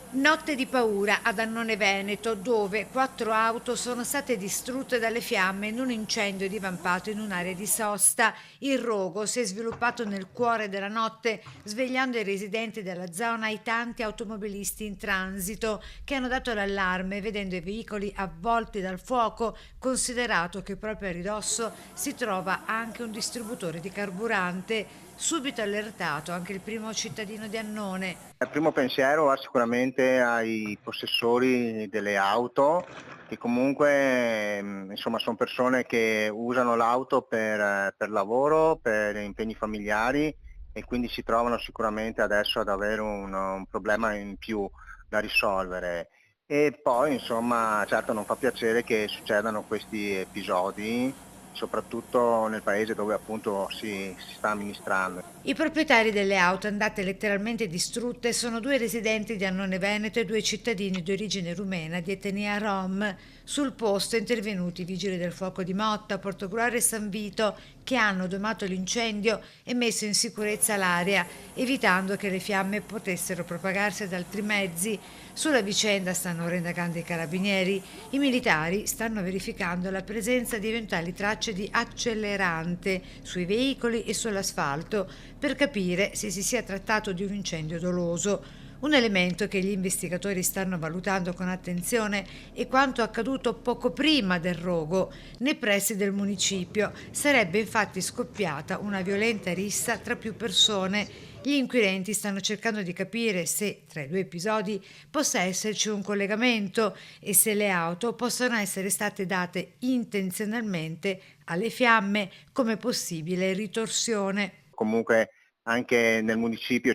Notte di paura ad Annone Veneto, dove 4 auto sono state distrutte dalle fiamme in un incendio divampato in un'area di sosta. Il rogo si è sviluppato nel cuore della notte, svegliando i residenti della zona e i tanti automobilisti in transito che hanno dato l'allarme vedendo i veicoli avvolti dal fuoco, considerato che proprio a ridosso si trova anche un distributore di carburante. Subito allertato anche il primo cittadino di Annone. Il primo pensiero va sicuramente ai possessori delle auto, che comunque insomma son persone che usano l'auto per lavoro, per impegni familiari e quindi si trovano sicuramente adesso ad avere un problema in più da risolvere. E poi insomma certo non fa piacere che succedano questi episodi, soprattutto nel paese dove appunto si sta amministrando. I proprietari delle auto andate letteralmente distrutte sono due residenti di Annone Veneto e due cittadini di origine rumena di etnia Rom. Sul posto intervenuti i vigili del fuoco di Motta, Portogruaro e San Vito che hanno domato l'incendio e messo in sicurezza l'area, evitando che le fiamme potessero propagarsi ad altri mezzi. Sulla vicenda stanno ora indagando i carabinieri. I militari stanno verificando la presenza di eventuali tracce di accelerante sui veicoli e sull'asfalto per capire se si sia trattato di un incendio doloso. Un elemento che gli investigatori stanno valutando con attenzione è quanto accaduto poco prima del rogo, nei pressi del municipio. Sarebbe infatti scoppiata una violenta rissa tra più persone. Gli inquirenti stanno cercando di capire se tra i due episodi possa esserci un collegamento e se le auto possano essere state date intenzionalmente alle fiamme come possibile ritorsione. Comunque anche nel municipio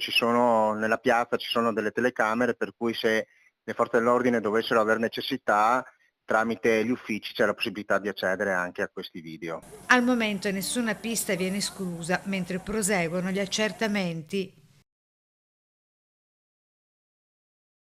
nella piazza ci sono delle telecamere per cui se le forze dell'ordine dovessero aver necessità, tramite gli uffici c'è la possibilità di accedere anche a questi video. Al momento nessuna pista viene esclusa mentre proseguono gli accertamenti.